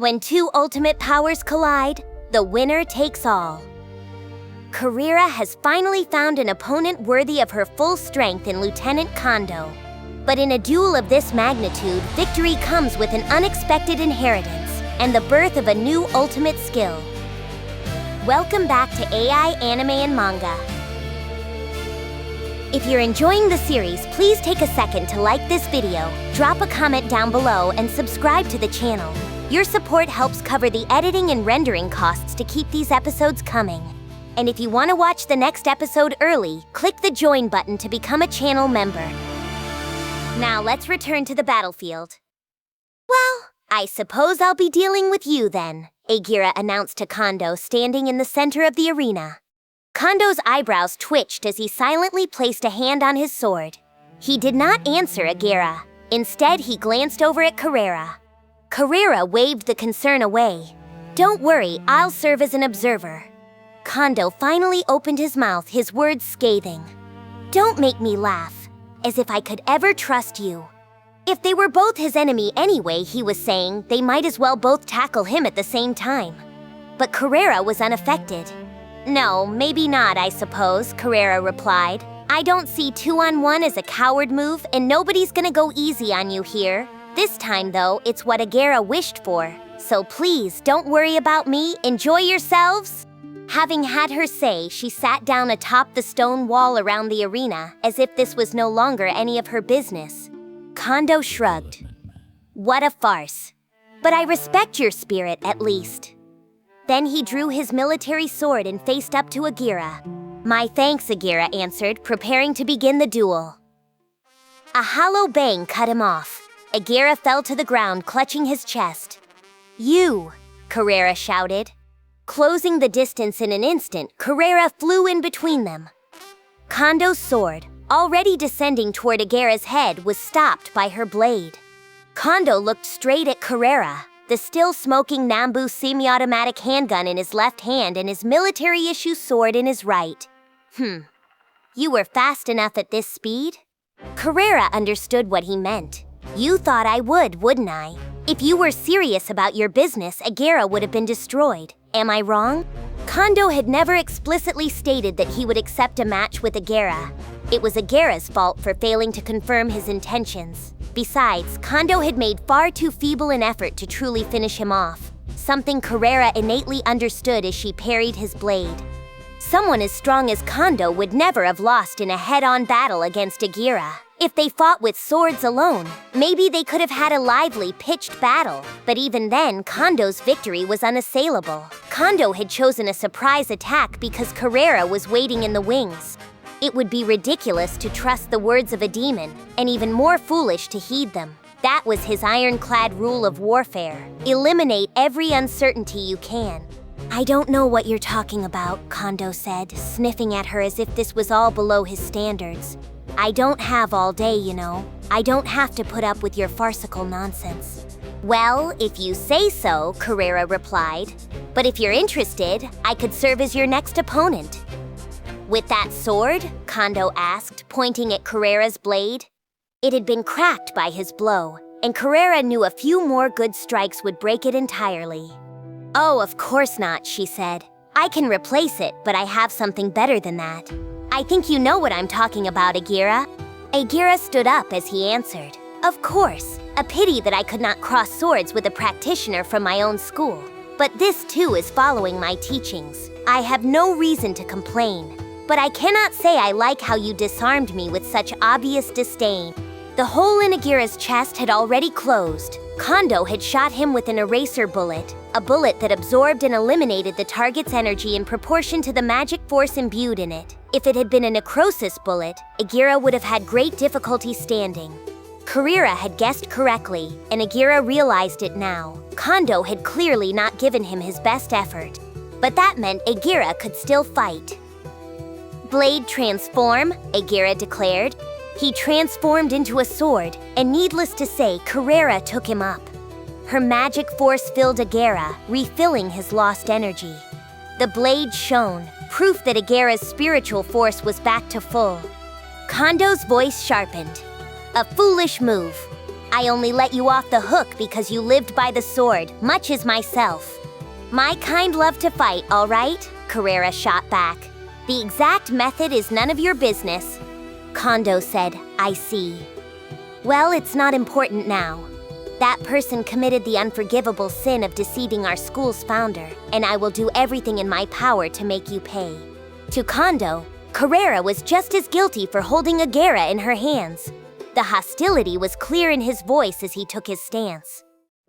When two ultimate powers collide, the winner takes all. Carrera has finally found an opponent worthy of her full strength in Lieutenant Kondo. But in a duel of this magnitude, victory comes with an unexpected inheritance and the birth of a new ultimate skill. Welcome back to AI Anime and Manga. If you're enjoying the series, please take a second to like this video, drop a comment down below, and subscribe to the channel. Your support helps cover the editing and rendering costs to keep these episodes coming. And if you want to watch the next episode early, click the join button to become a channel member. Now let's return to the battlefield. Well, I suppose I'll be dealing with you then, Agera announced to Kondo standing in the center of the arena. Kondo's eyebrows twitched as he silently placed a hand on his sword. He did not answer Agera. Instead, he glanced over at Carrera. Carrera waved the concern away. Don't worry, I'll serve as an observer. Kondo finally opened his mouth, his words scathing. Don't make me laugh, as if I could ever trust you. If they were both his enemy anyway, he was saying, they might as well both tackle him at the same time. But Carrera was unaffected. No, maybe not, I suppose, Carrera replied. I don't see 2-on-1 as a coward move, and nobody's gonna go easy on you here. This time, though, it's what Agera wished for. So please, don't worry about me. Enjoy yourselves. Having had her say, she sat down atop the stone wall around the arena, as if this was no longer any of her business. Kondo shrugged. What a farce. But I respect your spirit, at least. Then he drew his military sword and faced up to Agera. My thanks, Agera answered, preparing to begin the duel. A hollow bang cut him off. Agera fell to the ground, clutching his chest. You, Carrera shouted. Closing the distance in an instant, Carrera flew in between them. Kondo's sword, already descending toward Agera's head, was stopped by her blade. Kondo looked straight at Carrera, the still-smoking Nambu semi-automatic handgun in his left hand and his military-issue sword in his right. You were fast enough at this speed? Carrera understood what he meant. You thought I would, wouldn't I? If you were serious about your business, Agera would have been destroyed. Am I wrong? Kondo had never explicitly stated that he would accept a match with Agera. It was Agera's fault for failing to confirm his intentions. Besides, Kondo had made far too feeble an effort to truly finish him off, something Carrera innately understood as she parried his blade. Someone as strong as Kondo would never have lost in a head-on battle against Agera. If they fought with swords alone, maybe they could have had a lively, pitched battle. But even then, Kondo's victory was unassailable. Kondo had chosen a surprise attack because Carrera was waiting in the wings. It would be ridiculous to trust the words of a demon, and even more foolish to heed them. That was his ironclad rule of warfare. Eliminate every uncertainty you can. I don't know what you're talking about, Kondo said, sniffing at her as if this was all below his standards. I don't have all day, you know. I don't have to put up with your farcical nonsense. Well, if you say so, Carrera replied. But if you're interested, I could serve as your next opponent. With that sword? Kondo asked, pointing at Carrera's blade. It had been cracked by his blow, and Carrera knew a few more good strikes would break it entirely. Oh, of course not, she said. I can replace it, but I have something better than that. I think you know what I'm talking about, Agera. Agera stood up as he answered. Of course. A pity that I could not cross swords with a practitioner from my own school. But this too is following my teachings. I have no reason to complain. But I cannot say I like how you disarmed me with such obvious disdain. The hole in Agera's chest had already closed. Kondo had shot him with an eraser bullet, a bullet that absorbed and eliminated the target's energy in proportion to the magic force imbued in it. If it had been a necrosis bullet, Agera would have had great difficulty standing. Carrera had guessed correctly, and Agera realized it now. Kondo had clearly not given him his best effort. But that meant Agera could still fight. Blade transform, Agera declared. He transformed into a sword, and needless to say, Carrera took him up. Her magic force filled Agera, refilling his lost energy. The blade shone, proof that Agera's spiritual force was back to full. Kondo's voice sharpened. A foolish move. I only let you off the hook because you lived by the sword, much as myself. My kind love to fight, all right? Carrera shot back. The exact method is none of your business. Kondo said, I see. Well, it's not important now. That person committed the unforgivable sin of deceiving our school's founder, and I will do everything in my power to make you pay. To Kondo, Carrera was just as guilty for holding Agera in her hands. The hostility was clear in his voice as he took his stance.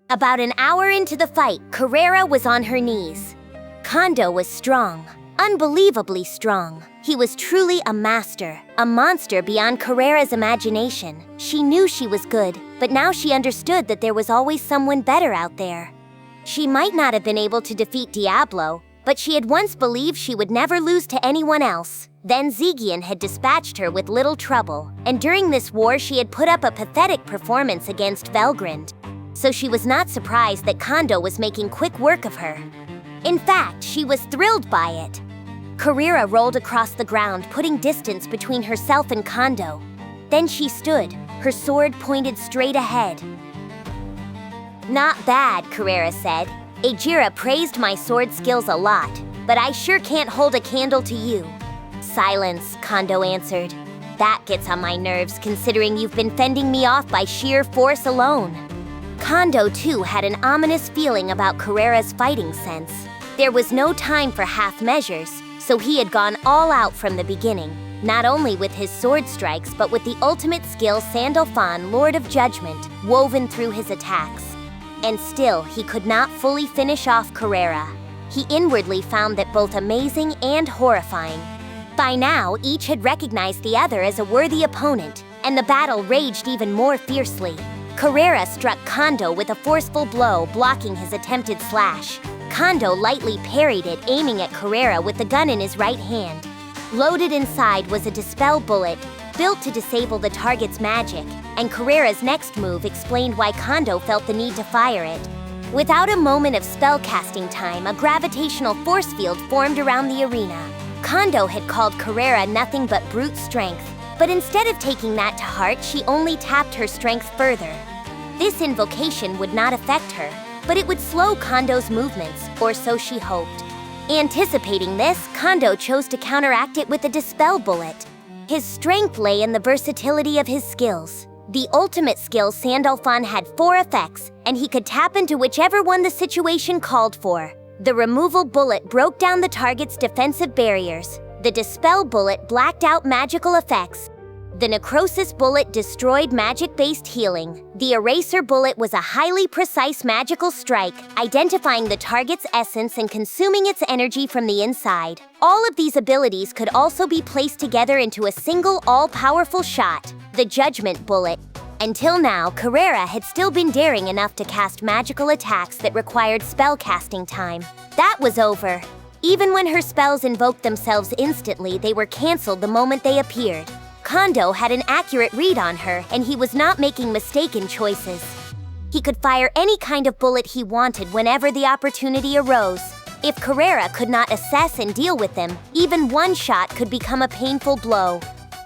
About an hour into the fight, Carrera was on her knees. Kondo was strong, unbelievably strong. He was truly a master, a monster beyond Carrera's imagination. She knew she was good, but now she understood that there was always someone better out there. She might not have been able to defeat Diablo, but she had once believed she would never lose to anyone else. Then Zygian had dispatched her with little trouble, and during this war she had put up a pathetic performance against Velgrand. So she was not surprised that Kondo was making quick work of her. In fact, she was thrilled by it. Carrera rolled across the ground, putting distance between herself and Kondo. Then she stood, her sword pointed straight ahead. Not bad, Carrera said. Agera praised my sword skills a lot, but I sure can't hold a candle to you. Silence, Kondo answered. That gets on my nerves considering you've been fending me off by sheer force alone. Kondo, too, had an ominous feeling about Carrera's fighting sense. There was no time for half measures, so he had gone all out from the beginning, not only with his sword strikes but with the ultimate skill Sandalphon, Lord of Judgment, woven through his attacks. And still, he could not fully finish off Carrera. He inwardly found that both amazing and horrifying. By now, each had recognized the other as a worthy opponent, and the battle raged even more fiercely. Carrera struck Kondo with a forceful blow, blocking his attempted slash. Kondo lightly parried it, aiming at Carrera with the gun in his right hand. Loaded inside was a dispel bullet, built to disable the target's magic, and Carrera's next move explained why Kondo felt the need to fire it. Without a moment of spellcasting time, a gravitational force field formed around the arena. Kondo had called Carrera nothing but brute strength, but instead of taking that to heart, she only tapped her strength further. This invocation would not affect her, but it would slow Kondo's movements, or so she hoped. Anticipating this, Kondo chose to counteract it with a dispel bullet. His strength lay in the versatility of his skills. The ultimate skill, Sandalphon, had 4 effects, and he could tap into whichever one the situation called for. The removal bullet broke down the target's defensive barriers. The dispel bullet blacked out magical effects. The necrosis bullet destroyed magic-based healing. The eraser bullet was a highly precise magical strike, identifying the target's essence and consuming its energy from the inside. All of these abilities could also be placed together into a single all-powerful shot, the judgment bullet. Until now, Carrera had still been daring enough to cast magical attacks that required spellcasting time. That was over. Even when her spells invoked themselves instantly, they were canceled the moment they appeared. Kondo had an accurate read on her, and he was not making mistaken choices. He could fire any kind of bullet he wanted whenever the opportunity arose. If Carrera could not assess and deal with them, even one shot could become a painful blow.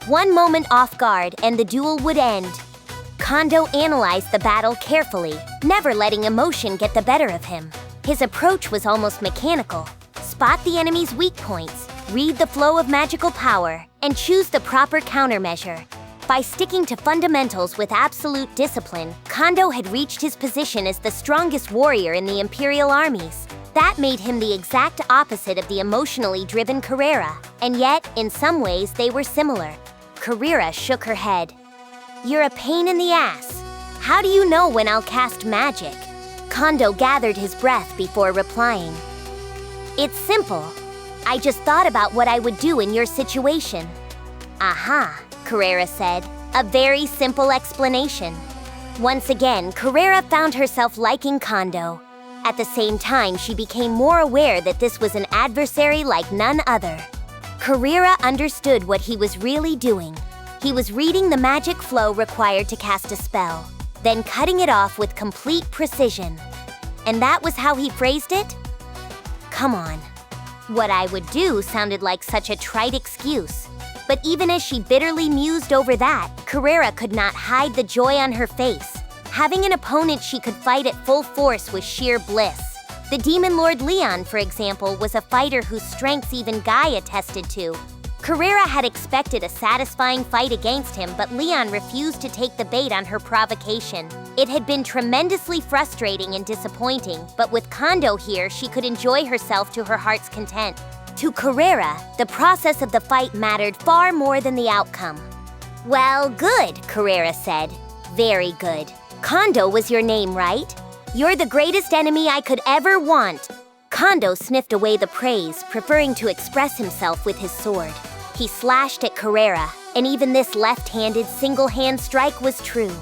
One moment off guard, and the duel would end. Kondo analyzed the battle carefully, never letting emotion get the better of him. His approach was almost mechanical. Spot the enemy's weak points, read the flow of magical power, and choose the proper countermeasure. By sticking to fundamentals with absolute discipline, Kondo had reached his position as the strongest warrior in the Imperial armies. That made him the exact opposite of the emotionally driven Carrera, and yet, in some ways, they were similar. Carrera shook her head. You're a pain in the ass. How do you know when I'll cast magic? Kondo gathered his breath before replying. It's simple. I just thought about what I would do in your situation. Aha, Carrera said. A very simple explanation. Once again, Carrera found herself liking Kondo. At the same time, she became more aware that this was an adversary like none other. Carrera understood what he was really doing. He was reading the magic flow required to cast a spell, then cutting it off with complete precision. And that was how he phrased it? Come on. What I would do sounded like such a trite excuse. But even as she bitterly mused over that, Carrera could not hide the joy on her face. Having an opponent she could fight at full force was sheer bliss. The Demon Lord Leon, for example, was a fighter whose strengths even Guy attested to. Carrera had expected a satisfying fight against him, but Leon refused to take the bait on her provocation. It had been tremendously frustrating and disappointing, but with Condo here, she could enjoy herself to her heart's content. To Carrera, the process of the fight mattered far more than the outcome. "Well, good," Carrera said. "Very good. Condo was your name, right? You're the greatest enemy I could ever want." Condo sniffed away the praise, preferring to express himself with his sword. He slashed at Carrera, and even this left-handed single-hand strike was true.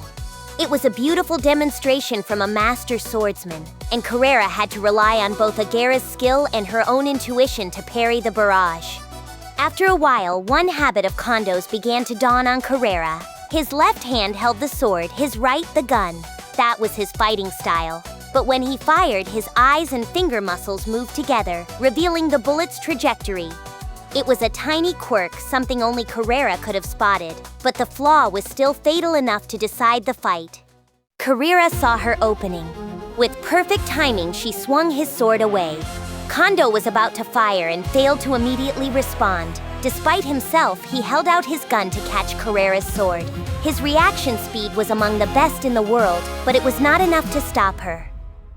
It was a beautiful demonstration from a master swordsman, and Carrera had to rely on both Agera's skill and her own intuition to parry the barrage. After a while, one habit of Condo's began to dawn on Carrera. His left hand held the sword, his right the gun. That was his fighting style. But when he fired, his eyes and finger muscles moved together, revealing the bullet's trajectory. It was a tiny quirk, something only Carrera could have spotted, but the flaw was still fatal enough to decide the fight. Carrera saw her opening. With perfect timing, she swung his sword away. Condo was about to fire and failed to immediately respond. Despite himself, he held out his gun to catch Carrera's sword. His reaction speed was among the best in the world, but it was not enough to stop her.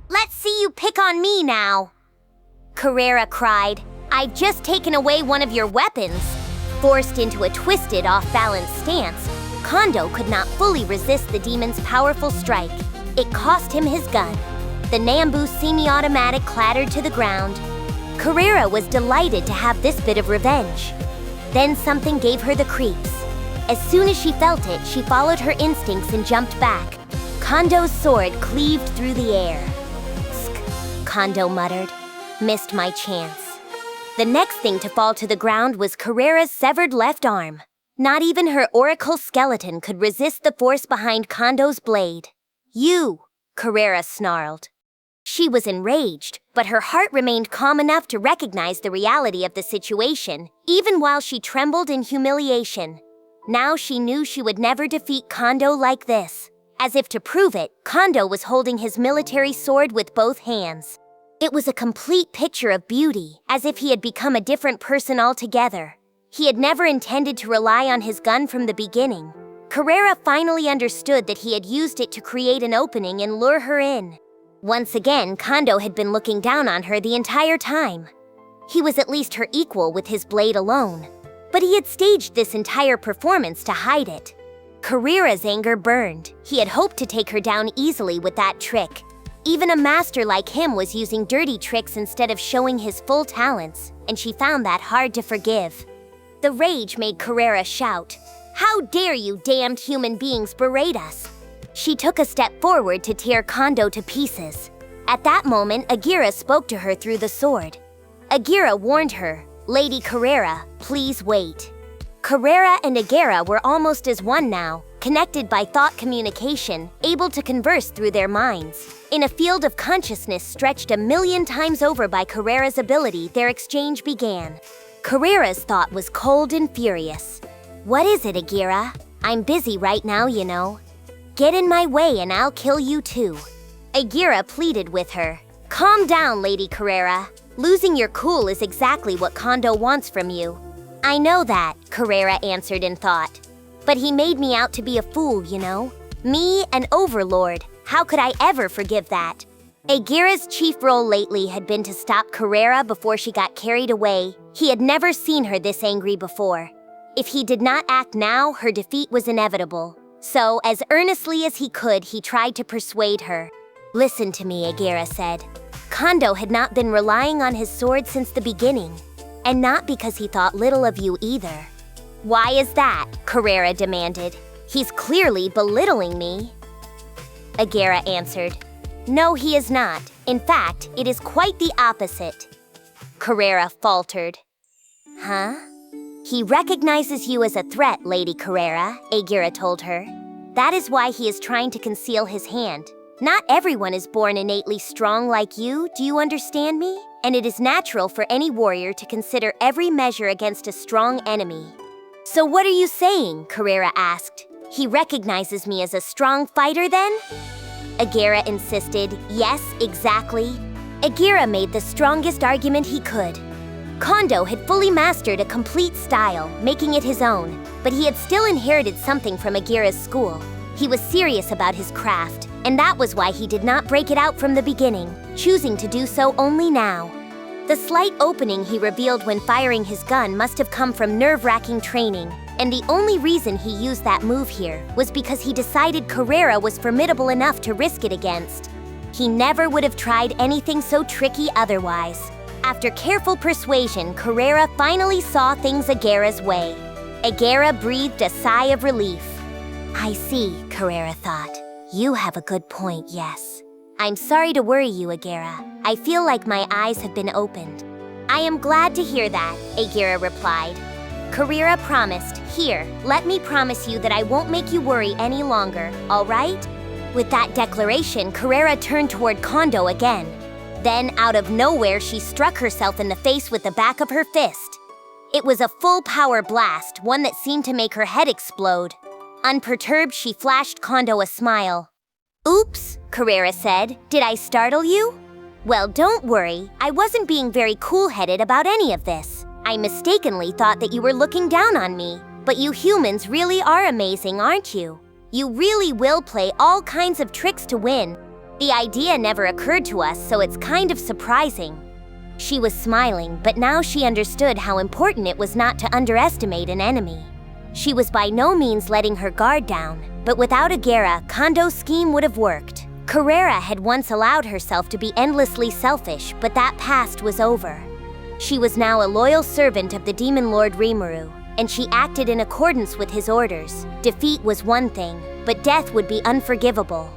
"Let's see you pick on me now," Carrera cried. "I've just taken away one of your weapons." Forced into a twisted, off-balance stance, Condo could not fully resist the demon's powerful strike. It cost him his gun. The Nambu semi-automatic clattered to the ground. Carrera was delighted to have this bit of revenge. Then something gave her the creeps. As soon as she felt it, she followed her instincts and jumped back. Condo's sword cleaved through the air. "Sk," Condo muttered. "Missed my chance." The next thing to fall to the ground was Carrera's severed left arm. Not even her oracle skeleton could resist the force behind Condo's blade. "You," Carrera snarled. She was enraged, but her heart remained calm enough to recognize the reality of the situation, even while she trembled in humiliation. Now she knew she would never defeat Condo like this. As if to prove it, Condo was holding his military sword with both hands. It was a complete picture of beauty, as if he had become a different person altogether. He had never intended to rely on his gun from the beginning. Carrera finally understood that he had used it to create an opening and lure her in. Once again, Condo had been looking down on her the entire time. He was at least her equal with his blade alone. But he had staged this entire performance to hide it. Carrera's anger burned. He had hoped to take her down easily with that trick. Even a master like him was using dirty tricks instead of showing his full talents, and she found that hard to forgive. The rage made Carrera shout, "How dare you damned human beings berate us!" She took a step forward to tear Condo to pieces. At that moment, Agera spoke to her through the sword. Agera warned her, "Lady Carrera, please wait." Carrera and Agera were almost as one now, connected by thought communication, able to converse through their minds. In a field of consciousness stretched 1,000,000 times over by Carrera's ability, their exchange began. Carrera's thought was cold and furious. "What is it, Agera? I'm busy right now, you know. Get in my way and I'll kill you too." Agera pleaded with her. "Calm down, Lady Carrera. Losing your cool is exactly what Condo wants from you." "I know that," Carrera answered in thought. "But he made me out to be a fool, you know. Me, an overlord. How could I ever forgive that?" Agera's chief role lately had been to stop Carrera before she got carried away. He had never seen her this angry before. If he did not act now, her defeat was inevitable. So, as earnestly as he could, he tried to persuade her. "Listen to me," Agera said. "Condo had not been relying on his sword since the beginning. And not because he thought little of you either." "Why is that?" Carrera demanded. "He's clearly belittling me." Agera answered. "No, he is not. In fact, it is quite the opposite." Carrera faltered. "Huh?" "He recognizes you as a threat, Lady Carrera," Agera told her. "That is why he is trying to conceal his hand. Not everyone is born innately strong like you, do you understand me? And it is natural for any warrior to consider every measure against a strong enemy." "So what are you saying?" Carrera asked. "He recognizes me as a strong fighter then?" Agera insisted. Yes, exactly. Agera made the strongest argument he could. Kondo had fully mastered a complete style, making it his own, but he had still inherited something from Agera's school. He was serious about his craft, and that was why he did not break it out from the beginning, choosing to do so only now. The slight opening he revealed when firing his gun must have come from nerve-wracking training, and the only reason he used that move here was because he decided Carrera was formidable enough to risk it against. He never would have tried anything so tricky otherwise. After careful persuasion, Carrera finally saw things Agera's way. Agera breathed a sigh of relief. I see, Carrera thought. You have a good point, yes. I'm sorry to worry you, Agera. I feel like my eyes have been opened. I am glad to hear that, Agera replied. Carrera promised, here, let me promise you that I won't make you worry any longer, all right? With that declaration, Carrera turned toward Condo again. Then, out of nowhere, she struck herself in the face with the back of her fist. It was a full power blast, one that seemed to make her head explode. Unperturbed, she flashed Condo a smile. Oops, Carrera said. Did I startle you? Well, don't worry. I wasn't being very cool-headed about any of this. I mistakenly thought that you were looking down on me. But you humans really are amazing, aren't you? You really will play all kinds of tricks to win. The idea never occurred to us, so it's kind of surprising. She was smiling, but now she understood how important it was not to underestimate an enemy. She was by no means letting her guard down, but without Agera, Kondo's scheme would have worked. Carrera had once allowed herself to be endlessly selfish, but that past was over. She was now a loyal servant of the Demon Lord Rimuru, and she acted in accordance with his orders. Defeat was one thing, but death would be unforgivable.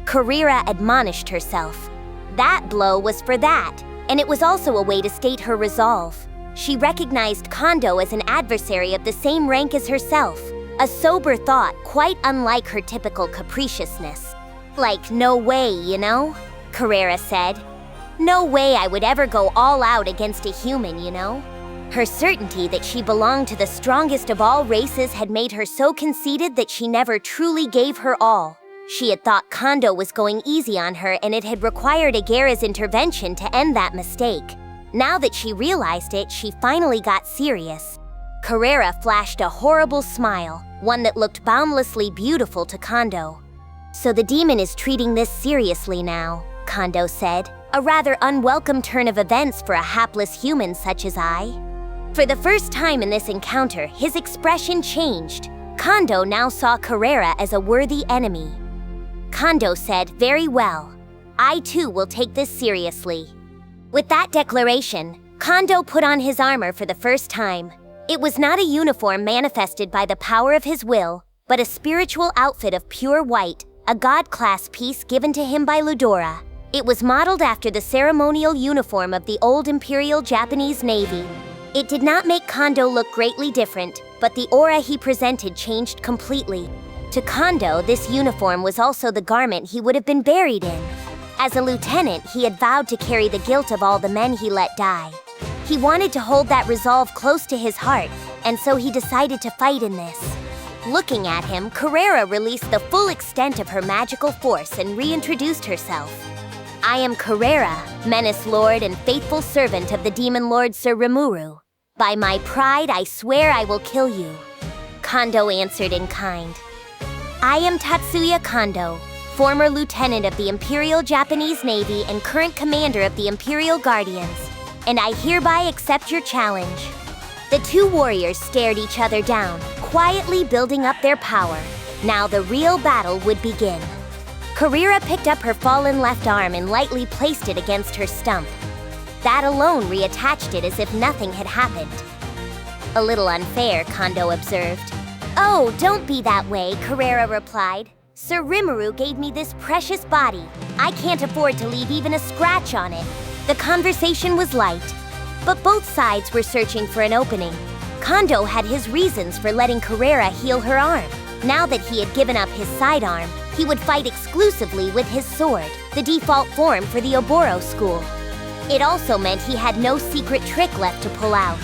Carrera admonished herself. That blow was for that, and it was also a way to state her resolve. She recognized Kondo as an adversary of the same rank as herself, a sober thought quite unlike her typical capriciousness. Like, no way, you know? Carrera said. No way I would ever go all out against a human, you know? Her certainty that she belonged to the strongest of all races had made her so conceited that she never truly gave her all. She had thought Kondo was going easy on her, and it had required Agera's intervention to end that mistake. Now that she realized it, she finally got serious. Carrera flashed a horrible smile, one that looked boundlessly beautiful to Kondo. So the demon is treating this seriously now, Kondo said, a rather unwelcome turn of events for a hapless human such as I. For the first time in this encounter, his expression changed. Kondo now saw Carrera as a worthy enemy. Kondo said, very well. I too will take this seriously. With that declaration, Kondo put on his armor for the first time. It was not a uniform manifested by the power of his will, but a spiritual outfit of pure white, a god-class piece given to him by Ludora. It was modeled after the ceremonial uniform of the old Imperial Japanese Navy. It did not make Kondo look greatly different, but the aura he presented changed completely. To Kondo, this uniform was also the garment he would have been buried in. As a lieutenant, he had vowed to carry the guilt of all the men he let die. He wanted to hold that resolve close to his heart, and so he decided to fight in this. Looking at him, Carrera released the full extent of her magical force and reintroduced herself. I am Carrera, menace lord and faithful servant of the demon lord Sir Rimuru. By my pride, I swear I will kill you. Kondo answered in kind. I am Tatsuya Kondo, former lieutenant of the Imperial Japanese Navy and current commander of the Imperial Guardians, and I hereby accept your challenge. The two warriors stared each other down, quietly building up their power. Now the real battle would begin. Carrera picked up her fallen left arm and lightly placed it against her stump. That alone reattached it as if nothing had happened. A little unfair, Kondo observed. Oh, don't be that way, Carrera replied. Sir Rimuru gave me this precious body. I can't afford to leave even a scratch on it. The conversation was light, but both sides were searching for an opening. Kondo had his reasons for letting Carrera heal her arm. Now that he had given up his sidearm, he would fight exclusively with his sword, the default form for the Oboro school. It also meant he had no secret trick left to pull out.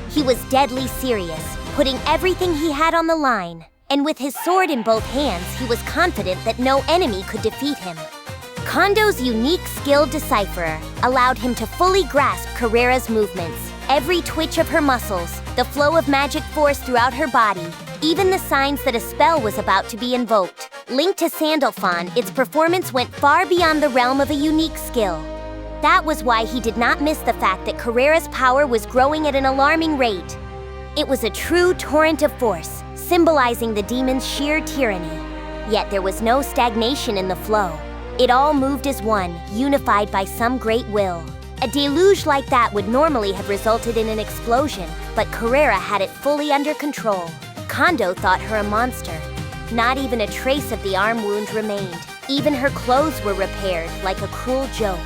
He was deadly serious, putting everything he had on the line, and with his sword in both hands, he was confident that no enemy could defeat him. Kondo's unique skill Decipherer allowed him to fully grasp Carrera's movements, every twitch of her muscles, the flow of magic force throughout her body, even the signs that a spell was about to be invoked. Linked to Sandalphon, its performance went far beyond the realm of a unique skill. That was why he did not miss the fact that Carrera's power was growing at an alarming rate. It was a true torrent of force, symbolizing the demon's sheer tyranny. Yet there was no stagnation in the flow. It all moved as one, unified by some great will. A deluge like that would normally have resulted in an explosion, but Carrera had it fully under control. Condo thought her a monster. Not even a trace of the arm wound remained. Even her clothes were repaired, like a cruel joke.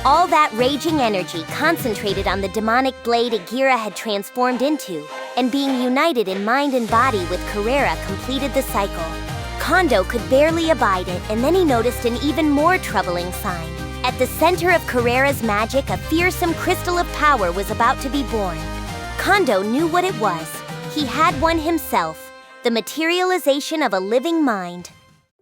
All that raging energy concentrated on the demonic blade Agera had transformed into, and being united in mind and body with Carrera completed the cycle. Condo could barely abide it, and then he noticed an even more troubling sign. At the center of Carrera's magic, a fearsome crystal of power was about to be born. Condo knew what it was. He had one himself, the materialization of a living mind.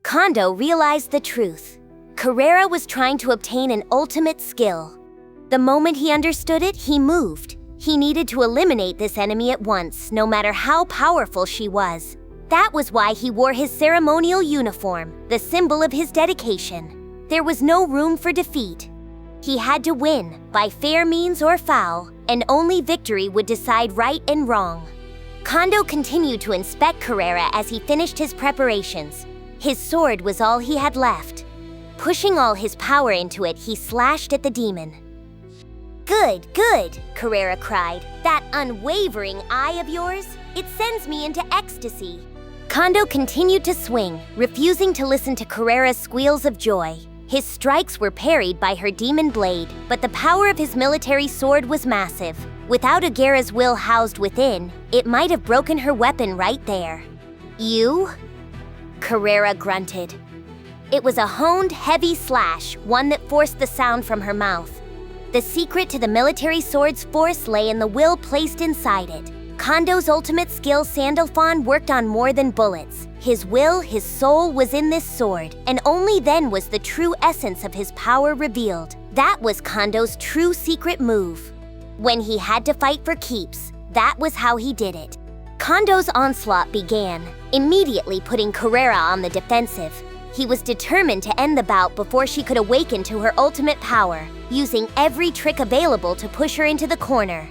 Condo realized the truth. Carrera was trying to obtain an ultimate skill. The moment he understood it, he moved. He needed to eliminate this enemy at once, no matter how powerful she was. That was why he wore his ceremonial uniform, the symbol of his dedication. There was no room for defeat. He had to win, by fair means or foul, and only victory would decide right and wrong. Condo continued to inspect Carrera as he finished his preparations. His sword was all he had left. Pushing all his power into it, he slashed at the demon. "Good, good," Carrera cried. "That unwavering eye of yours, it sends me into ecstasy." Condo continued to swing, refusing to listen to Carrera's squeals of joy. His strikes were parried by her demon blade, but the power of his military sword was massive. Without Agera's will housed within, it might have broken her weapon right there. "You?" Carrera grunted. It was a honed, heavy slash, one that forced the sound from her mouth. The secret to the military sword's force lay in the will placed inside it. Kondo's ultimate skill, Sandalphon, worked on more than bullets. His will, his soul was in this sword, and only then was the true essence of his power revealed. That was Kondo's true secret move. When he had to fight for keeps, that was how he did it. Kondo's onslaught began, immediately putting Carrera on the defensive. He was determined to end the bout before she could awaken to her ultimate power, using every trick available to push her into the corner.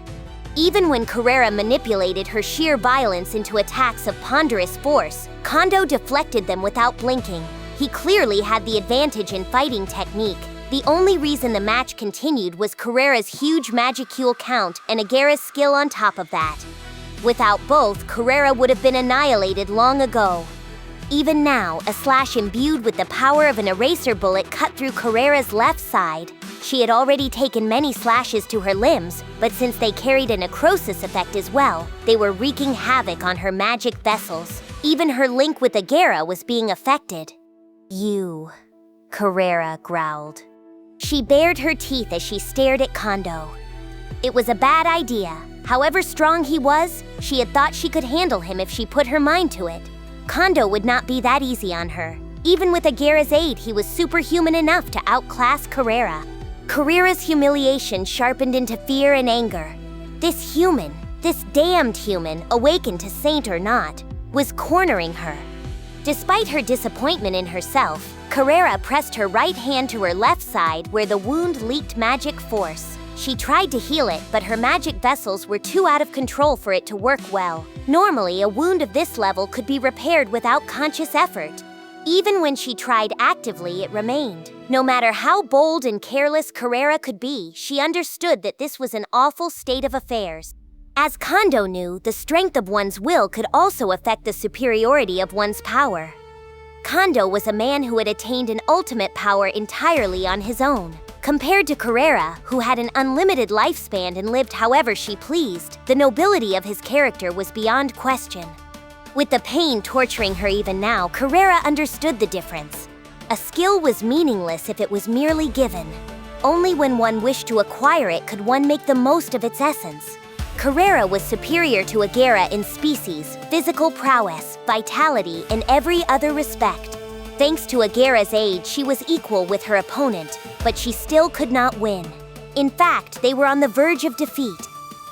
Even when Carrera manipulated her sheer violence into attacks of ponderous force, Condo deflected them without blinking. He clearly had the advantage in fighting technique. The only reason the match continued was Carrera's huge magicule count and Agera's skill on top of that. Without both, Carrera would have been annihilated long ago. Even now, a slash imbued with the power of an eraser bullet cut through Carrera's left side. She had already taken many slashes to her limbs, but since they carried a necrosis effect as well, they were wreaking havoc on her magic vessels. Even her link with Agera was being affected. "You," Carrera growled. She bared her teeth as she stared at Condo. It was a bad idea. However strong he was, she had thought she could handle him if she put her mind to it. Condo would not be that easy on her. Even with Agera's aid, he was superhuman enough to outclass Carrera. Carrera's humiliation sharpened into fear and anger. This human, this damned human, awakened to saint or not, was cornering her. Despite her disappointment in herself, Carrera pressed her right hand to her left side where the wound leaked magic force. She tried to heal it, but her magic vessels were too out of control for it to work well. Normally, a wound of this level could be repaired without conscious effort. Even when she tried actively, it remained. No matter how bold and careless Carrera could be, she understood that this was an awful state of affairs. As Condo knew, the strength of one's will could also affect the superiority of one's power. Condo was a man who had attained an ultimate power entirely on his own. Compared to Carrera, who had an unlimited lifespan and lived however she pleased, the nobility of his character was beyond question. With the pain torturing her even now, Carrera understood the difference. A skill was meaningless if it was merely given. Only when one wished to acquire it could one make the most of its essence. Carrera was superior to Agera in species, physical prowess, vitality, and every other respect. Thanks to Agera's aid, she was equal with her opponent, but she still could not win. In fact, they were on the verge of defeat.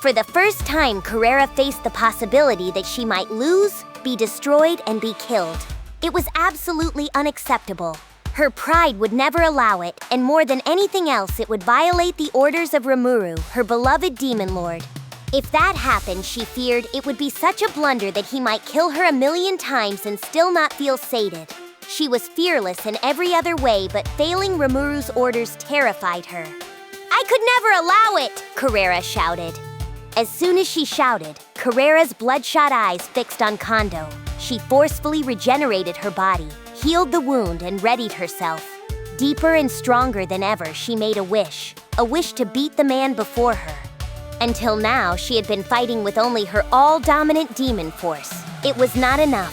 For the first time, Carrera faced the possibility that she might lose, be destroyed, and be killed. It was absolutely unacceptable. Her pride would never allow it, and more than anything else, it would violate the orders of Rimuru, her beloved demon lord. If that happened, she feared it would be such a blunder that he might kill her 1,000,000 times and still not feel sated. She was fearless in every other way, but failing Rimuru's orders terrified her. "I could never allow it!" Carrera shouted. As soon as she shouted, Carrera's bloodshot eyes fixed on Condo. She forcefully regenerated her body, healed the wound, and readied herself. Deeper and stronger than ever, she made a wish to beat the man before her. Until now, she had been fighting with only her all-dominant demon force. It was not enough.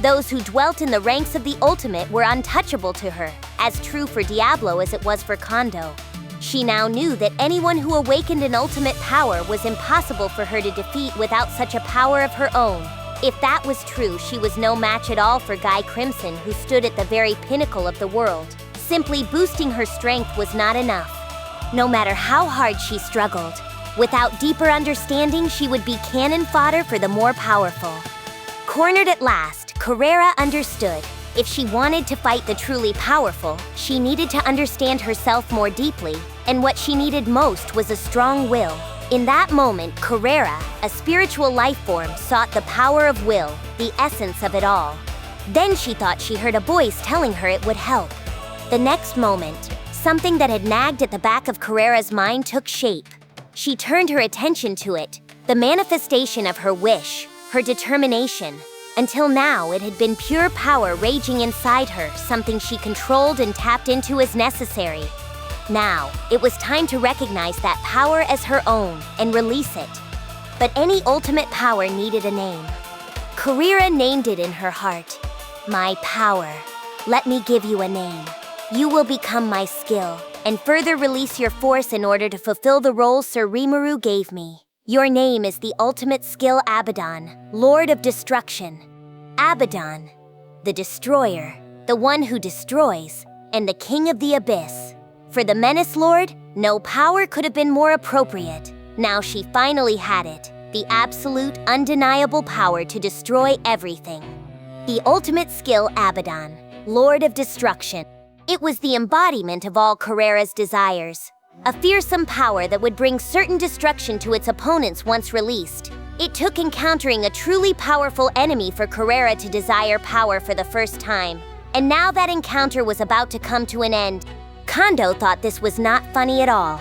Those who dwelt in the ranks of the ultimate were untouchable to her, as true for Diablo as it was for Kondo. She now knew that anyone who awakened an ultimate power was impossible for her to defeat without such a power of her own. If that was true, she was no match at all for Guy Crimson, who stood at the very pinnacle of the world. Simply boosting her strength was not enough. No matter how hard she struggled, without deeper understanding, she would be cannon fodder for the more powerful. Cornered at last, Carrera understood. If she wanted to fight the truly powerful, she needed to understand herself more deeply, and what she needed most was a strong will. In that moment, Carrera, a spiritual life form, sought the power of will, the essence of it all. Then she thought she heard a voice telling her it would help. The next moment, something that had nagged at the back of Carrera's mind took shape. She turned her attention to it, the manifestation of her wish, her determination. Until now, it had been pure power raging inside her, something she controlled and tapped into as necessary. Now, it was time to recognize that power as her own and release it. But any ultimate power needed a name. Carrera named it in her heart. My power. Let me give you a name. You will become my skill, and further release your force in order to fulfill the role Sir Rimuru gave me. Your name is the ultimate skill Abaddon, Lord of Destruction. Abaddon, the Destroyer, the one who destroys, and the King of the Abyss. For the Menace Lord, no power could have been more appropriate. Now she finally had it, the absolute, undeniable power to destroy everything. The ultimate skill Abaddon, Lord of Destruction. It was the embodiment of all Carrera's desires. A fearsome power that would bring certain destruction to its opponents once released. It took encountering a truly powerful enemy for Carrera to desire power for the first time. And now that encounter was about to come to an end. Kondo thought this was not funny at all.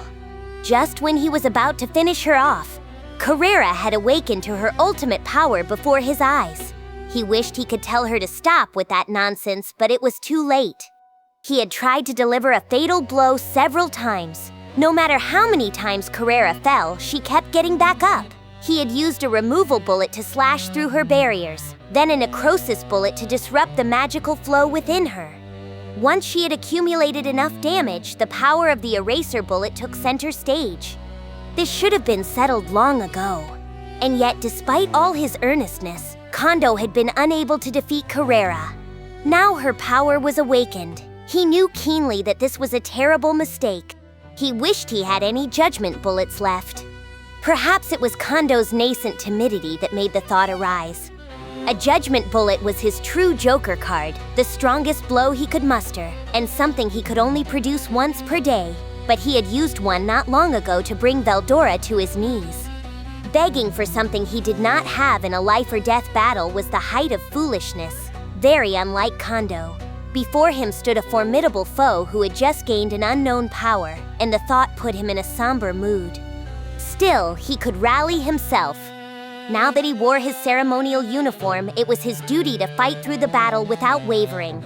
Just when he was about to finish her off, Carrera had awakened to her ultimate power before his eyes. He wished he could tell her to stop with that nonsense, but it was too late. He had tried to deliver a fatal blow several times. No matter how many times Carrera fell, she kept getting back up. He had used a removal bullet to slash through her barriers, then a necrosis bullet to disrupt the magical flow within her. Once she had accumulated enough damage, the power of the eraser bullet took center stage. This should have been settled long ago. And yet, despite all his earnestness, Kondo had been unable to defeat Carrera. Now her power was awakened. He knew keenly that this was a terrible mistake. He wished he had any judgment bullets left. Perhaps it was Kondo's nascent timidity that made the thought arise. A judgment bullet was his true Joker card, the strongest blow he could muster, and something he could only produce once per day. But he had used one not long ago to bring Ludora to his knees. Begging for something he did not have in a life-or-death battle was the height of foolishness, very unlike Kondo. Before him stood a formidable foe who had just gained an unknown power, and the thought put him in a somber mood. Still, he could rally himself. Now that he wore his ceremonial uniform, it was his duty to fight through the battle without wavering.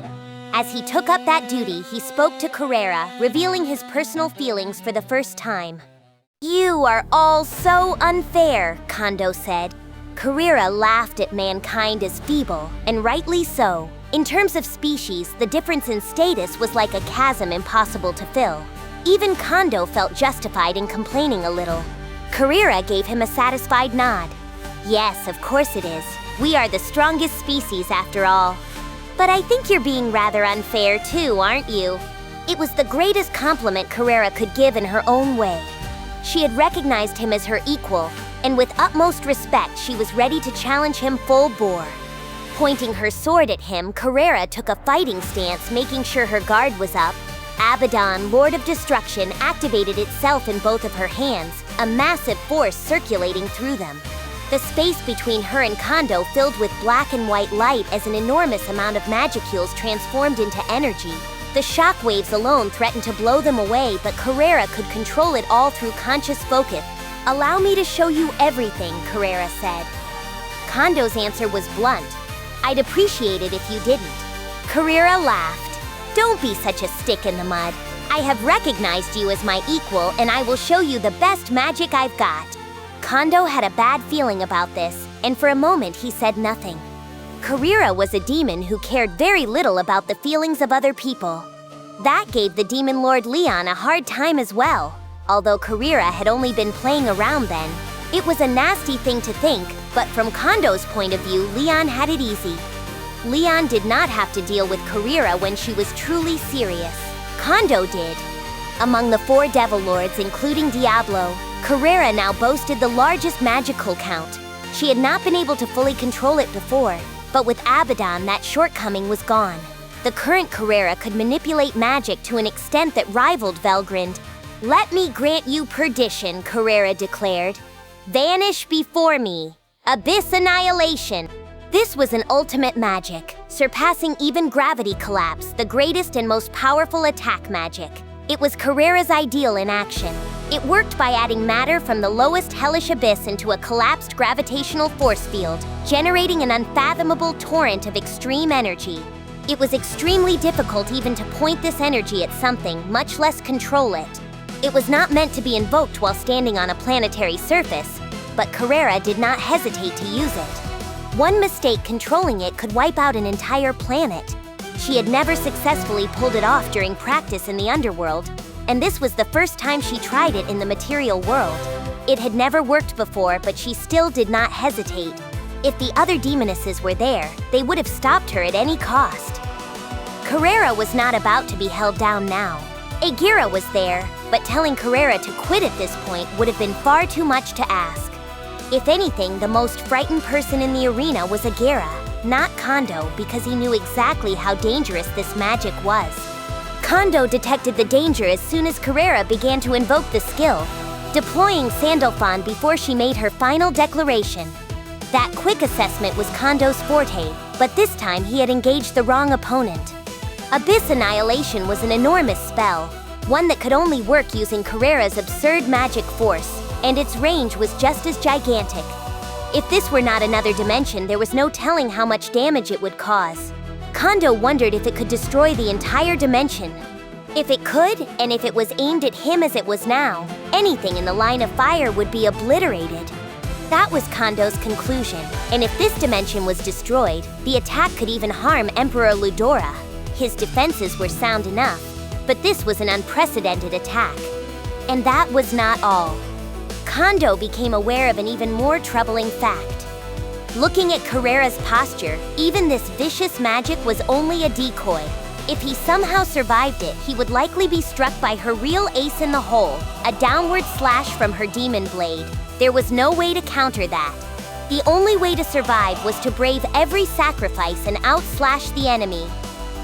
As he took up that duty, he spoke to Carrera, revealing his personal feelings for the first time. "You are all so unfair," Kondo said. Carrera laughed at mankind as feeble, and rightly so. In terms of species, the difference in status was like a chasm impossible to fill. Even Kondo felt justified in complaining a little. Carrera gave him a satisfied nod. Yes, of course it is. We are the strongest species after all. But I think you're being rather unfair too, aren't you? It was the greatest compliment Carrera could give in her own way. She had recognized him as her equal, and with utmost respect she was ready to challenge him full bore. Pointing her sword at him, Carrera took a fighting stance, making sure her guard was up. Abaddon, Lord of Destruction, activated itself in both of her hands, a massive force circulating through them. The space between her and Condo filled with black and white light as an enormous amount of magicules transformed into energy. The shockwaves alone threatened to blow them away, but Carrera could control it all through conscious focus. "Allow me to show you everything," Carrera said. Condo's answer was blunt. "I'd appreciate it if you didn't." Carrera laughed. "Don't be such a stick in the mud. I have recognized you as my equal, and I will show you the best magic I've got." Condo had a bad feeling about this, and for a moment he said nothing. Carrera was a demon who cared very little about the feelings of other people. That gave the demon lord Leon a hard time as well. Although Carrera had only been playing around then, it was a nasty thing to think, but from Condo's point of view, Leon had it easy. Leon did not have to deal with Carrera when she was truly serious. Condo did. Among the 4 devil lords, including Diablo, Carrera now boasted the largest magical count. She had not been able to fully control it before, but with Abaddon, that shortcoming was gone. The current Carrera could manipulate magic to an extent that rivaled Velgrind. "Let me grant you perdition," Carrera declared. "Vanish before me. Abyss Annihilation." This was an ultimate magic, surpassing even gravity collapse, the greatest and most powerful attack magic. It was Carrera's ideal in action. It worked by adding matter from the lowest hellish abyss into a collapsed gravitational force field, generating an unfathomable torrent of extreme energy. It was extremely difficult even to point this energy at something, much less control it. It was not meant to be invoked while standing on a planetary surface, but Carrera did not hesitate to use it. One mistake controlling it could wipe out an entire planet. She had never successfully pulled it off during practice in the underworld, and this was the first time she tried it in the material world. It had never worked before, but she still did not hesitate. If the other demonesses were there, they would have stopped her at any cost. Carrera was not about to be held down now. Agera was there, but telling Carrera to quit at this point would have been far too much to ask. If anything, the most frightened person in the arena was Agera, not Condo, because he knew exactly how dangerous this magic was. Condo detected the danger as soon as Carrera began to invoke the skill, deploying Sandalphon before she made her final declaration. That quick assessment was Condo's forte, but this time he had engaged the wrong opponent. Abyss Annihilation was an enormous spell, one that could only work using Carrera's absurd magic force, and its range was just as gigantic. If this were not another dimension, there was no telling how much damage it would cause. Condo wondered if it could destroy the entire dimension. If it could, and if it was aimed at him as it was now, anything in the line of fire would be obliterated. That was Condo's conclusion, and if this dimension was destroyed, the attack could even harm Emperor Ludora. His defenses were sound enough, but this was an unprecedented attack. And that was not all. Condo became aware of an even more troubling fact. Looking at Carrera's posture, even this vicious magic was only a decoy. If he somehow survived it, he would likely be struck by her real ace in the hole, a downward slash from her demon blade. There was no way to counter that. The only way to survive was to brave every sacrifice and outslash the enemy.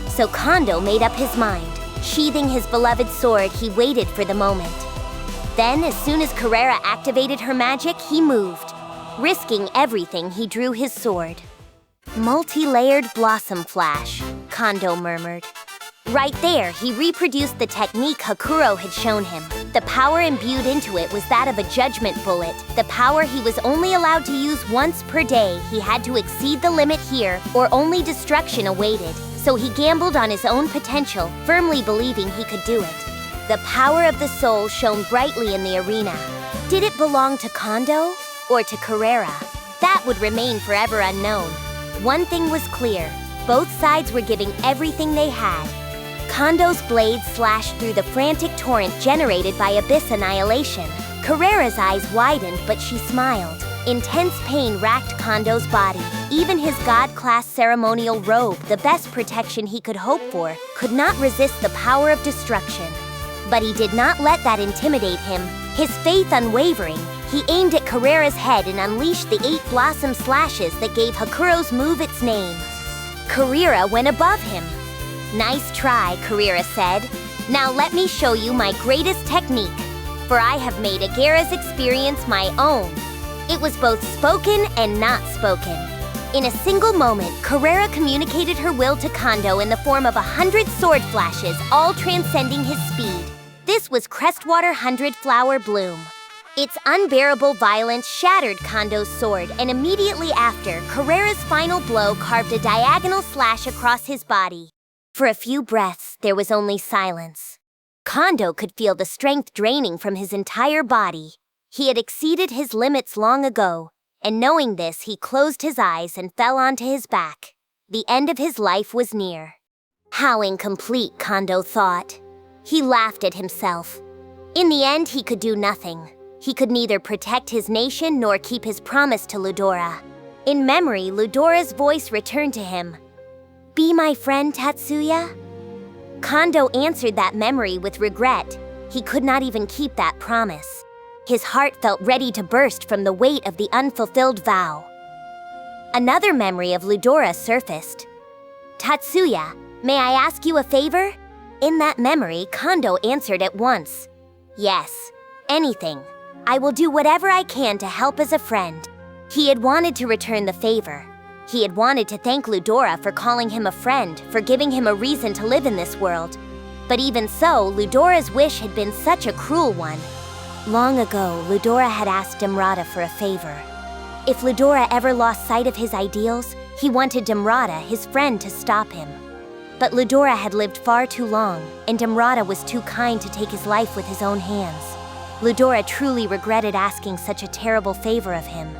So Condo made up his mind. Sheathing his beloved sword, he waited for the moment. Then, as soon as Carrera activated her magic, he moved. Risking everything, he drew his sword. "Multi-layered blossom flash," Condo murmured. Right there, he reproduced the technique Hakuro had shown him. The power imbued into it was that of a judgment bullet, the power he was only allowed to use once per day. He had to exceed the limit here, or only destruction awaited. So he gambled on his own potential, firmly believing he could do it. The power of the soul shone brightly in the arena. Did it belong to Condo or to Carrera? That would remain forever unknown. One thing was clear. Both sides were giving everything they had. Condo's blade slashed through the frantic torrent generated by Abyss Annihilation. Carrera's eyes widened, but she smiled. Intense pain racked Kondo's body. Even his god-class ceremonial robe, the best protection he could hope for, could not resist the power of destruction. But he did not let that intimidate him. His faith unwavering, he aimed at Carrera's head and unleashed the 8 blossom slashes that gave Hakuro's move its name. Carrera went above him. "Nice try," Carrera said. "Now let me show you my greatest technique, for I have made Agera's experience my own." It was both spoken and not spoken. In a single moment, Carrera communicated her will to Kondo in the form of 100 sword flashes, all transcending his speed. This was Crestwater 100 Flower Bloom. Its unbearable violence shattered Kondo's sword, and immediately after, Carrera's final blow carved a diagonal slash across his body. For a few breaths, there was only silence. Kondo could feel the strength draining from his entire body. He had exceeded his limits long ago, and knowing this, he closed his eyes and fell onto his back. The end of his life was near. How incomplete, Kondo thought. He laughed at himself. In the end, he could do nothing. He could neither protect his nation nor keep his promise to Ludora. In memory, Ludora's voice returned to him. "Be my friend, Tatsuya?" Kondo answered that memory with regret. He could not even keep that promise. His heart felt ready to burst from the weight of the unfulfilled vow. Another memory of Ludora surfaced. "Tatsuya, may I ask you a favor?" In that memory, Kondo answered at once. "Yes, anything. I will do whatever I can to help as a friend." He had wanted to return the favor. He had wanted to thank Ludora for calling him a friend, for giving him a reason to live in this world. But even so, Ludora's wish had been such a cruel one. Long ago, Ludora had asked Damrada for a favor. If Ludora ever lost sight of his ideals, he wanted Damrada, his friend, to stop him. But Ludora had lived far too long, and Damrada was too kind to take his life with his own hands. Ludora truly regretted asking such a terrible favor of him.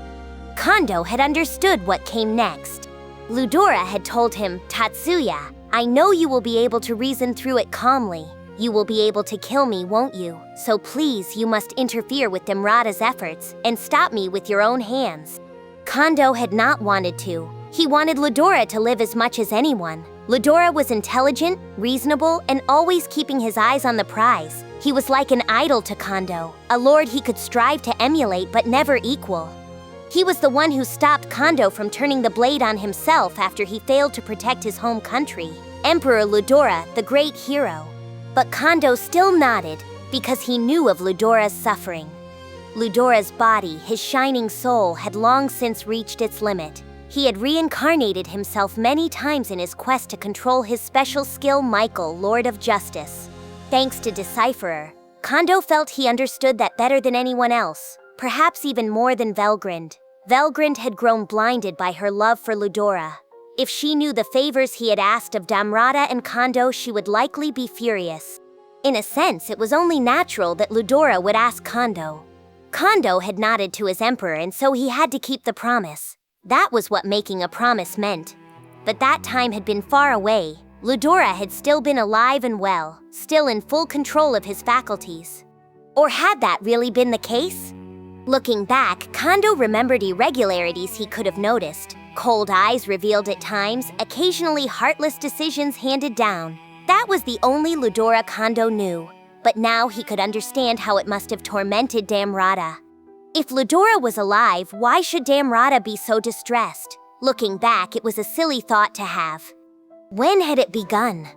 Kondo had understood what came next. Ludora had told him, "Tatsuya, I know you will be able to reason through it calmly. You will be able to kill me, won't you? So please, you must interfere with Damrada's efforts and stop me with your own hands." Kondo had not wanted to. He wanted Ludora to live as much as anyone. Ludora was intelligent, reasonable, and always keeping his eyes on the prize. He was like an idol to Kondo, a lord he could strive to emulate but never equal. He was the one who stopped Kondo from turning the blade on himself after he failed to protect his home country. Emperor Ludora, the great hero. But Kondo still nodded because he knew of Ludora's suffering. Ludora's body, his shining soul, had long since reached its limit. He had reincarnated himself many times in his quest to control his special skill, Michael, Lord of Justice. Thanks to Decipherer, Kondo felt he understood that better than anyone else, perhaps even more than Velgrind. Velgrind had grown blinded by her love for Ludora. If she knew the favors he had asked of Damrada and Kondo, she would likely be furious. In a sense, it was only natural that Ludora would ask Kondo. Kondo had nodded to his emperor, and so he had to keep the promise. That was what making a promise meant. But that time had been far away. Ludora had still been alive and well, still in full control of his faculties. Or had that really been the case? Looking back, Kondo remembered irregularities he could have noticed. Cold eyes revealed at times, occasionally heartless decisions handed down. That was the only Ludora Kondo knew. But now he could understand how it must have tormented Damrada. If Ludora was alive, why should Damrada be so distressed? Looking back, it was a silly thought to have. When had it begun?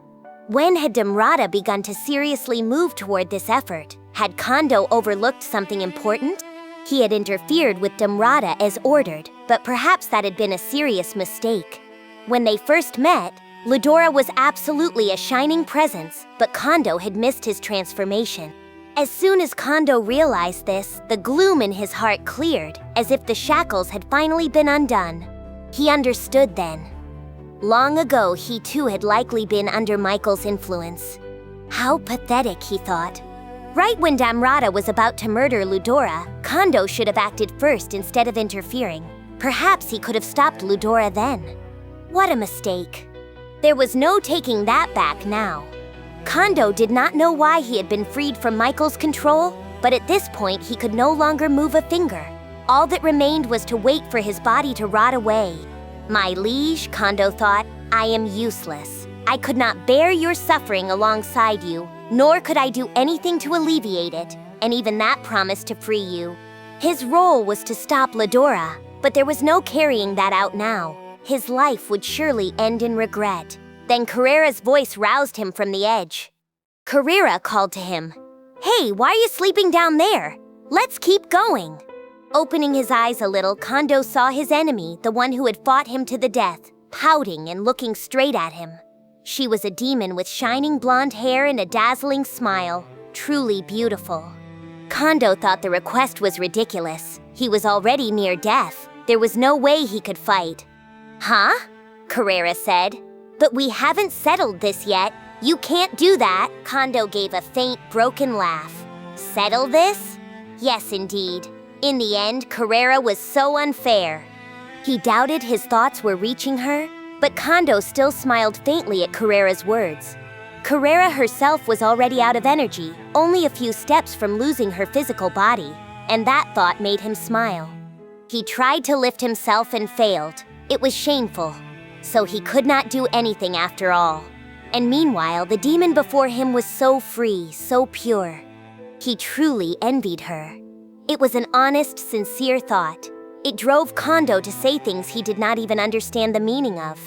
When had Damrada begun to seriously move toward this effort? Had Kondo overlooked something important? He had interfered with Damrada as ordered, but perhaps that had been a serious mistake. When they first met, Ludora was absolutely a shining presence, but Kondo had missed his transformation. As soon as Kondo realized this, the gloom in his heart cleared, as if the shackles had finally been undone. He understood then. Long ago, he too had likely been under Michael's influence. How pathetic, he thought. Right when Damrada was about to murder Ludora, Kondo should have acted first instead of interfering. Perhaps he could have stopped Ludora then. What a mistake. There was no taking that back now. Kondo did not know why he had been freed from Michael's control, but at this point he could no longer move a finger. All that remained was to wait for his body to rot away. My liege, Kondo thought, I am useless. I could not bear your suffering alongside you, nor could I do anything to alleviate it, and even that promised to free you. His role was to stop Ludora, but there was no carrying that out now. His life would surely end in regret. Then Carrera's voice roused him from the edge. Carrera called to him, Hey, why are you sleeping down there? Let's keep going. Opening his eyes a little, Kondo saw his enemy, the one who had fought him to the death, pouting and looking straight at him. She was a demon with shining blonde hair and a dazzling smile, truly beautiful. Kondo thought the request was ridiculous. He was already near death. There was no way he could fight. Huh? Carrera said. But we haven't settled this yet. You can't do that. Kondo gave a faint, broken laugh. Settle this? Yes, indeed. In the end, Carrera was so unfair. He doubted his thoughts were reaching her, but Kondo still smiled faintly at Carrera's words. Carrera herself was already out of energy, only a few steps from losing her physical body, and that thought made him smile. He tried to lift himself and failed. It was shameful. So he could not do anything after all. And meanwhile, the demon before him was so free, so pure. He truly envied her. It was an honest, sincere thought. It drove Kondo to say things he did not even understand the meaning of.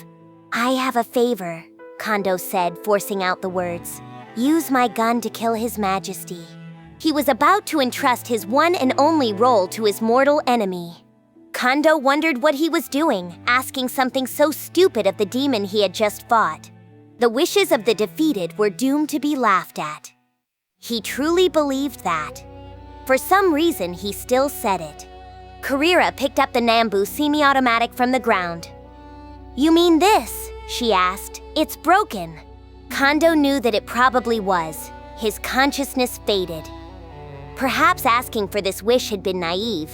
I have a favor, Kondo said, forcing out the words. Use my gun to kill His Majesty. He was about to entrust his one and only role to his mortal enemy. Kondo wondered what he was doing, asking something so stupid of the demon he had just fought. The wishes of the defeated were doomed to be laughed at. He truly believed that. For some reason, he still said it. Carrera picked up the Nambu semi-automatic from the ground. You mean this? She asked. It's broken. Kondo knew that it probably was. His consciousness faded. Perhaps asking for this wish had been naive.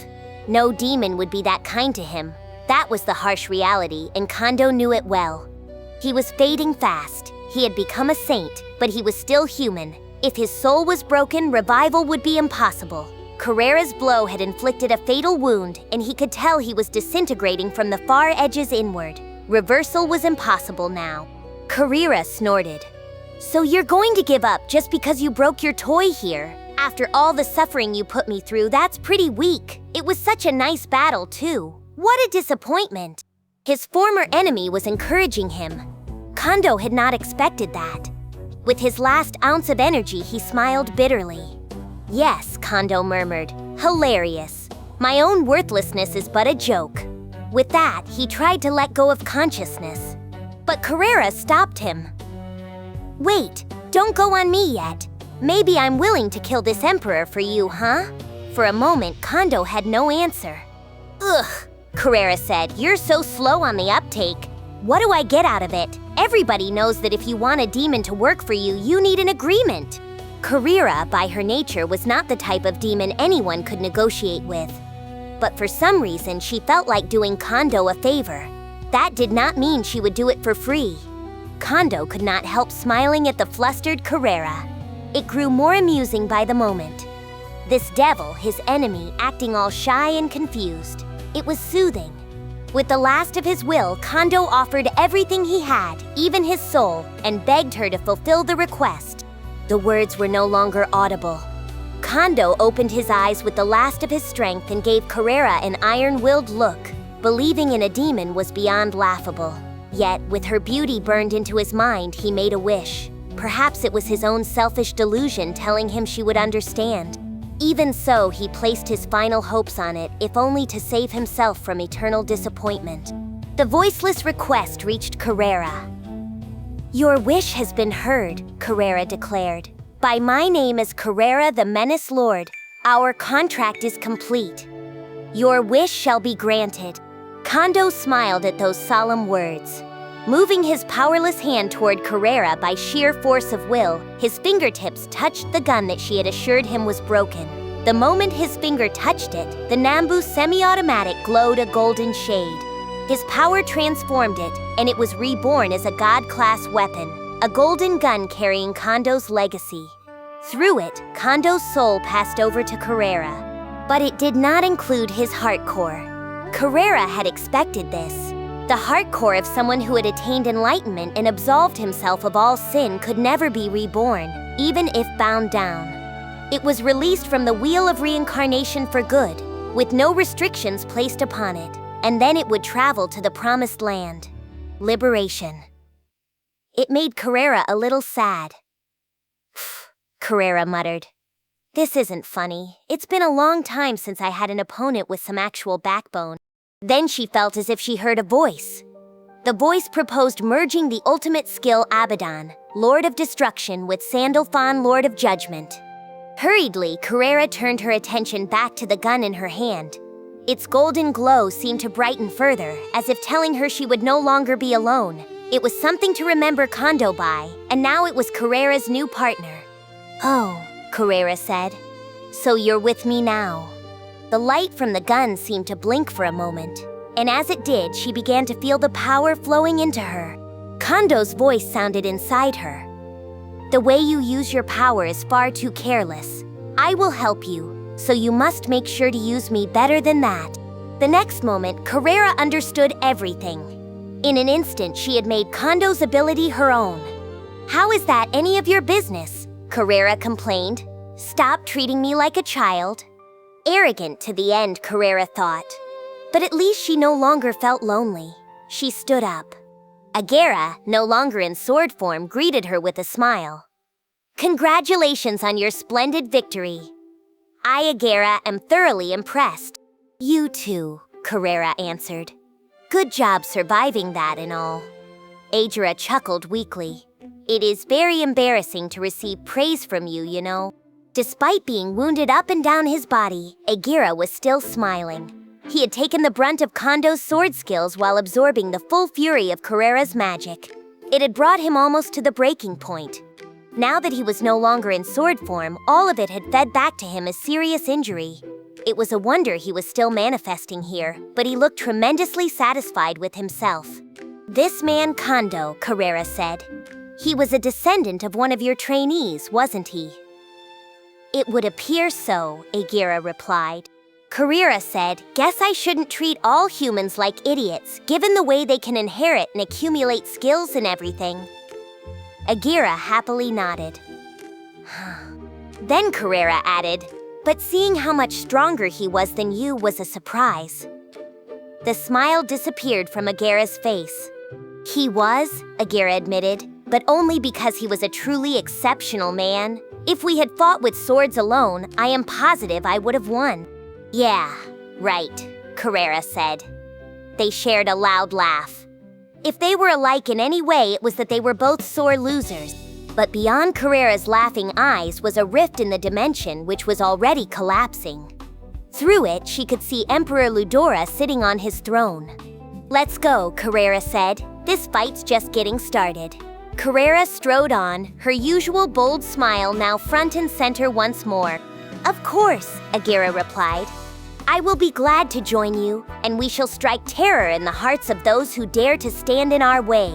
No demon would be that kind to him. That was the harsh reality, and Kondo knew it well. He was fading fast. He had become a saint, but he was still human. If his soul was broken, revival would be impossible. Carrera's blow had inflicted a fatal wound, and he could tell he was disintegrating from the far edges inward. Reversal was impossible now. Carrera snorted. So you're going to give up just because you broke your toy here? After all the suffering you put me through, that's pretty weak. It was such a nice battle, too. What a disappointment. His former enemy was encouraging him. Kondo had not expected that. With his last ounce of energy, he smiled bitterly. Yes, Kondo murmured. Hilarious. My own worthlessness is but a joke. With that, he tried to let go of consciousness. But Carrera stopped him. Wait, don't go on me yet. Maybe I'm willing to kill this emperor for you, huh? For a moment, Kondo had no answer. Ugh, Carrera said, you're so slow on the uptake. What do I get out of it? Everybody knows that if you want a demon to work for you, you need an agreement. Carrera, by her nature, was not the type of demon anyone could negotiate with. But for some reason, she felt like doing Kondo a favor. That did not mean she would do it for free. Kondo could not help smiling at the flustered Carrera. It grew more amusing by the moment. This devil, his enemy, acting all shy and confused. It was soothing. With the last of his will, Kondo offered everything he had, even his soul, and begged her to fulfill the request. The words were no longer audible. Kondo opened his eyes with the last of his strength and gave Carrera an iron-willed look. Believing in a demon was beyond laughable. Yet, with her beauty burned into his mind, he made a wish. Perhaps it was his own selfish delusion telling him she would understand. Even so, he placed his final hopes on it, if only to save himself from eternal disappointment. The voiceless request reached Carrera. Your wish has been heard, Carrera declared. By my name as Carrera the Menace Lord, our contract is complete. Your wish shall be granted. Kondo smiled at those solemn words. Moving his powerless hand toward Carrera by sheer force of will, his fingertips touched the gun that she had assured him was broken. The moment his finger touched it, the Nambu semi-automatic glowed a golden shade. His power transformed it, and it was reborn as a god-class weapon, a golden gun carrying Kondo's legacy. Through it, Kondo's soul passed over to Carrera. But it did not include his heart core. Carrera had expected this. The heart core of someone who had attained enlightenment and absolved himself of all sin could never be reborn, even if bound down. It was released from the wheel of reincarnation for good, with no restrictions placed upon it, and then it would travel to the promised land. Liberation. It made Carrera a little sad. Carrera muttered. This isn't funny. It's been a long time since I had an opponent with some actual backbone. Then she felt as if she heard a voice. The voice proposed merging the ultimate skill Abaddon, Lord of Destruction, with Sandalphon, Lord of Judgment. Hurriedly, Carrera turned her attention back to the gun in her hand. Its golden glow seemed to brighten further, as if telling her she would no longer be alone. It was something to remember Condo by, and now it was Carrera's new partner. Oh, Carrera said. So you're with me now. The light from the gun seemed to blink for a moment, and as it did, she began to feel the power flowing into her. Kondo's voice sounded inside her. The way you use your power is far too careless. I will help you, so you must make sure to use me better than that. The next moment, Carrera understood everything. In an instant, she had made Kondo's ability her own. How is that any of your business? Carrera complained. Stop treating me like a child. Arrogant to the end, Carrera thought. But at least she no longer felt lonely. She stood up. Agera, no longer in sword form, greeted her with a smile. Congratulations on your splendid victory. I, Agera, am thoroughly impressed. You too, Carrera answered. Good job surviving that and all. Agera chuckled weakly. It is very embarrassing to receive praise from you, you know. Despite being wounded up and down his body, Agera was still smiling. He had taken the brunt of Kondo's sword skills while absorbing the full fury of Carrera's magic. It had brought him almost to the breaking point. Now that he was no longer in sword form, all of it had fed back to him as serious injury. It was a wonder he was still manifesting here, but he looked tremendously satisfied with himself. This man Kondo, Carrera said. He was a descendant of one of your trainees, wasn't he? It would appear so, Agera replied. Carrera said, guess I shouldn't treat all humans like idiots, given the way they can inherit and accumulate skills and everything. Agera happily nodded. Then Carrera added, but seeing how much stronger he was than you was a surprise. The smile disappeared from Agera's face. He was, Agera admitted, but only because he was a truly exceptional man. If we had fought with swords alone, I am positive I would have won. Yeah, right, Carrera said. They shared a loud laugh. If they were alike in any way, it was that they were both sore losers. But beyond Carrera's laughing eyes was a rift in the dimension which was already collapsing. Through it, she could see Emperor Ludora sitting on his throne. Let's go, Carrera said. This fight's just getting started. Carrera strode on, her usual bold smile now front and center once more. Of course, Agera replied. I will be glad to join you, and we shall strike terror in the hearts of those who dare to stand in our way.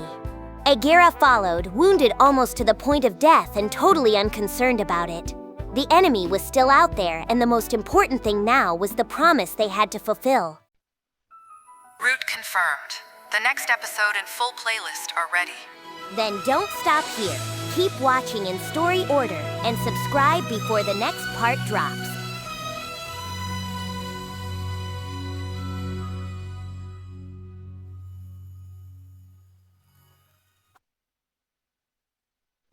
Agera followed, wounded almost to the point of death and totally unconcerned about it. The enemy was still out there, and the most important thing now was the promise they had to fulfill. Route confirmed. The next episode and full playlist are ready. Then don't stop here. Keep watching in story order and subscribe before the next part drops.